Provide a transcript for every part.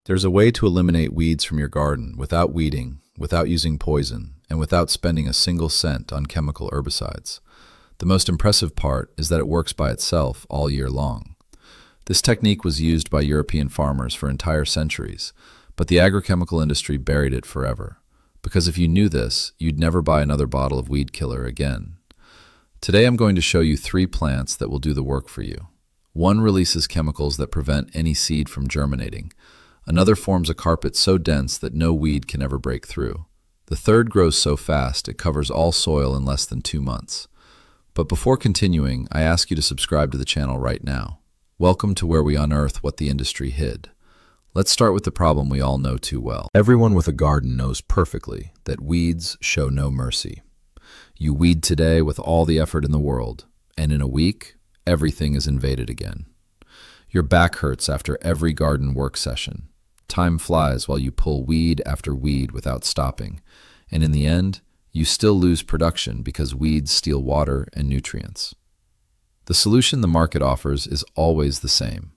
There's a way to eliminate weeds from your garden without weeding, without using poison, and without spending a single cent on chemical herbicides. The most impressive part is that it works by itself all year long. This technique was used by European farmers for entire centuries, but the agrochemical industry buried it forever. Because if you knew this, you'd never buy another bottle of weed killer again. Today I'm going to show you 3 plants that will do the work for you. One releases chemicals that prevent any seed from germinating. Another forms a carpet so dense that no weed can ever break through. The third grows so fast it covers all soil in less than 2 months. But before continuing, I ask you to subscribe to the channel right now. Welcome to where we unearth what the industry hid. Let's start with the problem we all know too well. Everyone with a garden knows perfectly that weeds show no mercy. You weed today with all the effort in the world, and in a week, everything is invaded again. Your back hurts after every garden work session. Time flies while you pull weed after weed without stopping, and in the end, you still lose production because weeds steal water and nutrients. The solution the market offers is always the same: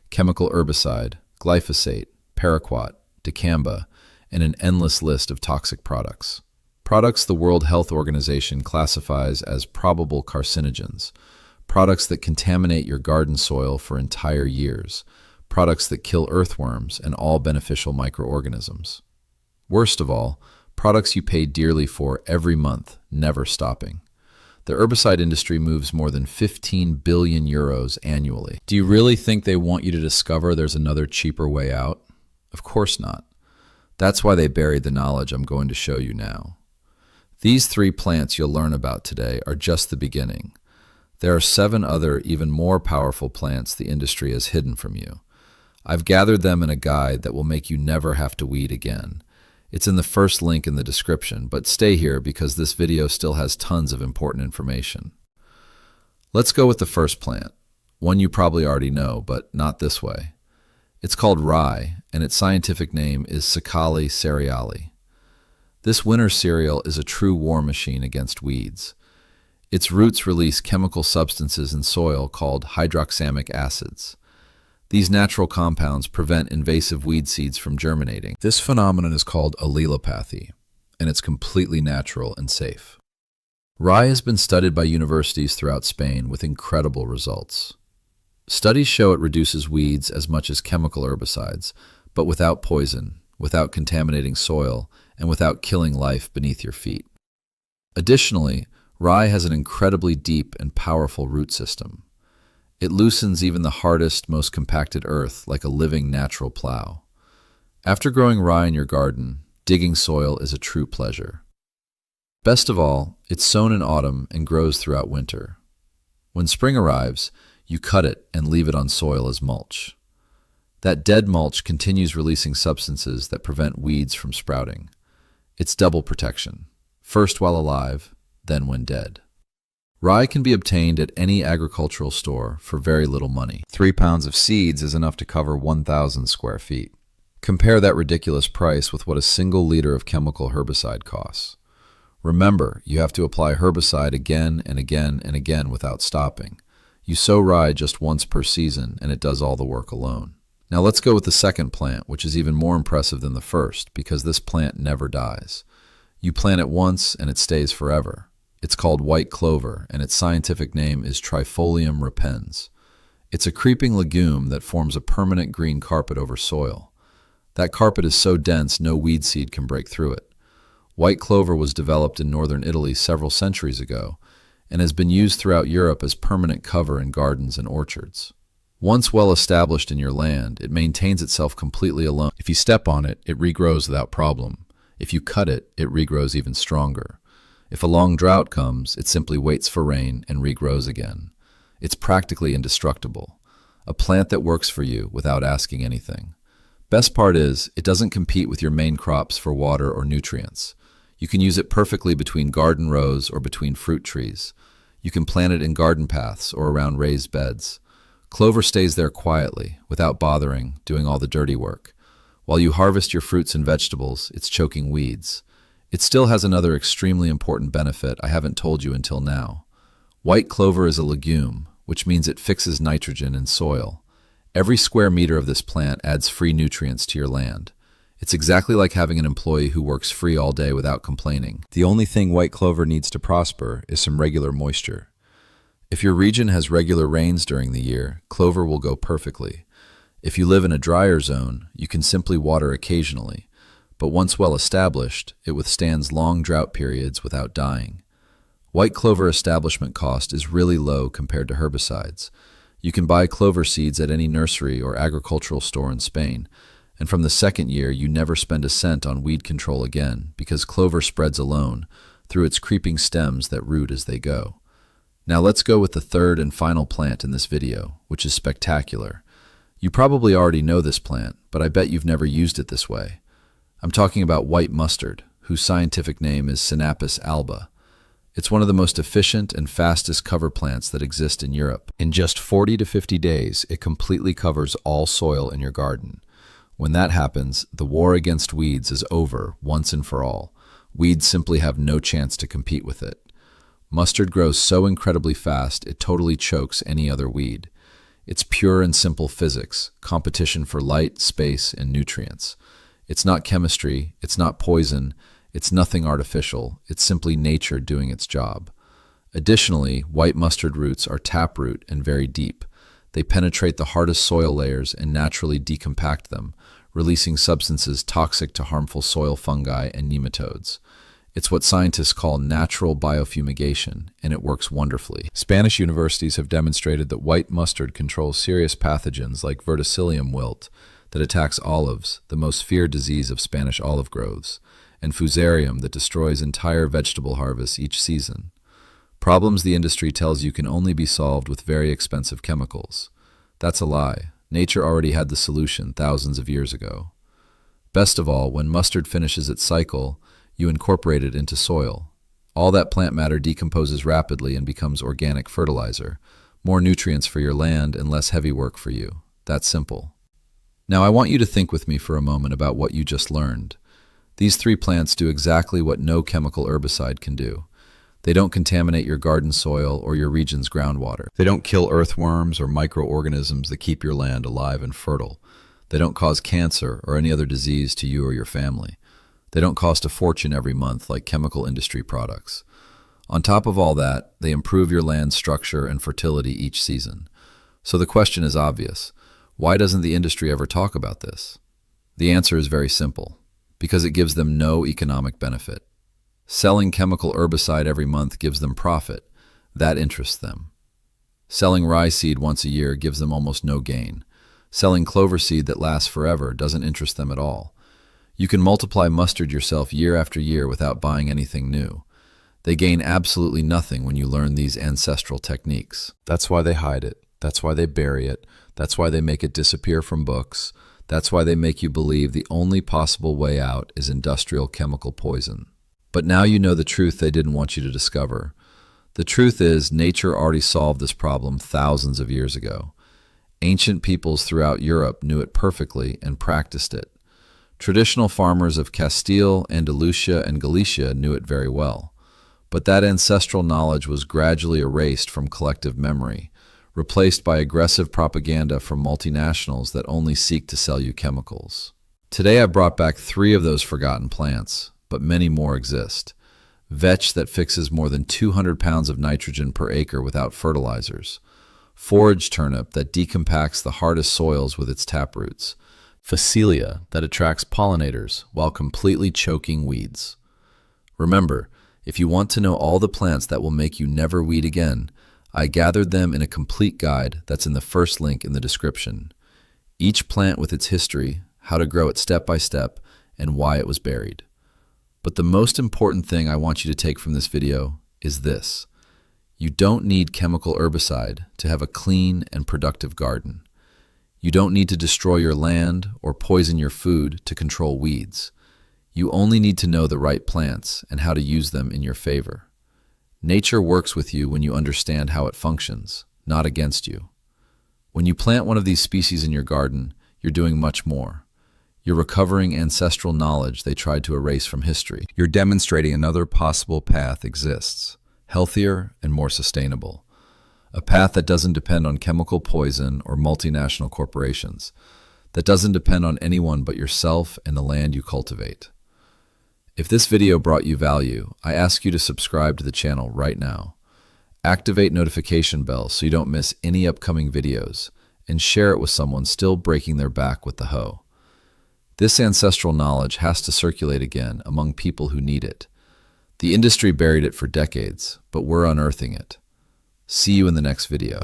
chemical herbicide, glyphosate, paraquat, dicamba, and an endless list of toxic products. Products the World Health Organization classifies as probable carcinogens, products that contaminate your garden soil for entire years, products that kill earthworms and all beneficial microorganisms. Worst of all, products you pay dearly for every month, never stopping. The herbicide industry moves more than 15 billion euros annually. Do you really think they want you to discover there's another cheaper way out? Of course not. That's why they buried the knowledge I'm going to show you now. These 3 plants you'll learn about today are just the beginning. There are 7 other, even more powerful plants the industry has hidden from you. I've gathered them in a guide that will make you never have to weed again. It's in the first link in the description, but stay here because this video still has tons of important information. Let's go with the first plant, one you probably already know, but not this way. It's called rye, and its scientific name is Cichale cereale. This winter cereal is a true war machine against weeds. Its roots release chemical substances in soil called hydroxamic acids. These natural compounds prevent invasive weed seeds from germinating. This phenomenon is called allelopathy, and it's completely natural and safe. Rye has been studied by universities throughout Spain with incredible results. Studies show it reduces weeds as much as chemical herbicides, but without poison, without contaminating soil, and without killing life beneath your feet. Additionally, rye has an incredibly deep and powerful root system. It loosens even the hardest, most compacted earth like a living natural plow. After growing rye in your garden, digging soil is a true pleasure. Best of all, it's sown in autumn and grows throughout winter. When spring arrives, you cut it and leave it on soil as mulch. That dead mulch continues releasing substances that prevent weeds from sprouting. It's double protection, first while alive, then when dead. Rye can be obtained at any agricultural store for very little money. 3 pounds of seeds is enough to cover 1,000 square feet. Compare that ridiculous price with what a single liter of chemical herbicide costs. Remember, you have to apply herbicide again and again and again without stopping. You sow rye just once per season, and it does all the work alone. Now let's go with the second plant, which is even more impressive than the first, because this plant never dies. You plant it once, and it stays forever. It's called white clover, and its scientific name is Trifolium repens. It's a creeping legume that forms a permanent green carpet over soil. That carpet is so dense no weed seed can break through it. White clover was developed in northern Italy several centuries ago, and has been used throughout Europe as permanent cover in gardens and orchards. Once well established in your land, it maintains itself completely alone. If you step on it, it regrows without problem. If you cut it, it regrows even stronger. If a long drought comes, it simply waits for rain and regrows again. It's practically indestructible, a plant that works for you without asking anything. Best part is, it doesn't compete with your main crops for water or nutrients. You can use it perfectly between garden rows or between fruit trees. You can plant it in garden paths or around raised beds. Clover stays there quietly, without bothering, doing all the dirty work. While you harvest your fruits and vegetables, it's choking weeds. It still has another extremely important benefit I haven't told you until now. White clover is a legume, which means it fixes nitrogen in soil. Every square meter of this plant adds free nutrients to your land. It's exactly like having an employee who works free all day without complaining. The only thing white clover needs to prosper is some regular moisture. If your region has regular rains during the year, clover will go perfectly. If you live in a drier zone, you can simply water occasionally, but once well established, it withstands long drought periods without dying. White clover establishment cost is really low compared to herbicides. You can buy clover seeds at any nursery or agricultural store in Spain, and from the second year you never spend a cent on weed control again because clover spreads alone through its creeping stems that root as they go. Now let's go with the third and final plant in this video, which is spectacular. You probably already know this plant, but I bet you've never used it this way. I'm talking about white mustard, whose scientific name is Sinapis alba. It's one of the most efficient and fastest cover plants that exist in Europe. In just 40 to 50 days, it completely covers all soil in your garden. When that happens, the war against weeds is over once and for all. Weeds simply have no chance to compete with it. Mustard grows so incredibly fast, it totally chokes any other weed. It's pure and simple physics, competition for light, space, and nutrients. It's not chemistry, it's not poison, it's nothing artificial, it's simply nature doing its job. Additionally, white mustard roots are taproot and very deep. They penetrate the hardest soil layers and naturally decompact them, releasing substances toxic to harmful soil fungi and nematodes. It's what scientists call natural biofumigation, and it works wonderfully. Spanish universities have demonstrated that white mustard controls serious pathogens like verticillium wilt that attacks olives, the most feared disease of Spanish olive groves, and fusarium that destroys entire vegetable harvests each season. Problems the industry tells you can only be solved with very expensive chemicals. That's a lie. Nature already had the solution thousands of years ago. Best of all, when mustard finishes its cycle, you incorporate it into soil. All that plant matter decomposes rapidly and becomes organic fertilizer, more nutrients for your land and less heavy work for you. That's simple. Now I want you to think with me for a moment about what you just learned. These three plants do exactly what no chemical herbicide can do. They don't contaminate your garden soil or your region's groundwater. They don't kill earthworms or microorganisms that keep your land alive and fertile. They don't cause cancer or any other disease to you or your family. They don't cost a fortune every month like chemical industry products. On top of all that, they improve your land's structure and fertility each season. So the question is obvious. Why doesn't the industry ever talk about this? The answer is very simple. Because it gives them no economic benefit. Selling chemical herbicide every month gives them profit. That interests them. Selling rye seed once a year gives them almost no gain. Selling clover seed that lasts forever doesn't interest them at all. You can multiply mustard yourself year after year without buying anything new. They gain absolutely nothing when you learn these ancestral techniques. That's why they hide it. That's why they bury it. That's why they make it disappear from books. That's why they make you believe the only possible way out is industrial chemical poison. But now you know the truth they didn't want you to discover. The truth is, nature already solved this problem thousands of years ago. Ancient peoples throughout Europe knew it perfectly and practiced it. Traditional farmers of Castile, Andalusia, and Galicia knew it very well. But that ancestral knowledge was gradually erased from collective memory, replaced by aggressive propaganda from multinationals that only seek to sell you chemicals. Today I brought back 3 of those forgotten plants, but many more exist. Vetch that fixes more than 200 pounds of nitrogen per acre without fertilizers. Forage turnip that decompacts the hardest soils with its taproots. Phacelia that attracts pollinators while completely choking weeds. Remember, if you want to know all the plants that will make you never weed again, I gathered them in a complete guide that's in the first link in the description. Each plant with its history, how to grow it step by step, and why it was buried. But the most important thing I want you to take from this video is this. You don't need chemical herbicide to have a clean and productive garden. You don't need to destroy your land or poison your food to control weeds. You only need to know the right plants and how to use them in your favor. Nature works with you when you understand how it functions, not against you. When you plant one of these species in your garden, you're doing much more. You're recovering ancestral knowledge they tried to erase from history. You're demonstrating another possible path exists, healthier and more sustainable. A path that doesn't depend on chemical poison or multinational corporations, that doesn't depend on anyone but yourself and the land you cultivate. If this video brought you value, I ask you to subscribe to the channel right now. Activate notification bell so you don't miss any upcoming videos, and share it with someone still breaking their back with the hoe. This ancestral knowledge has to circulate again among people who need it. The industry buried it for decades, but we're unearthing it. See you in the next video.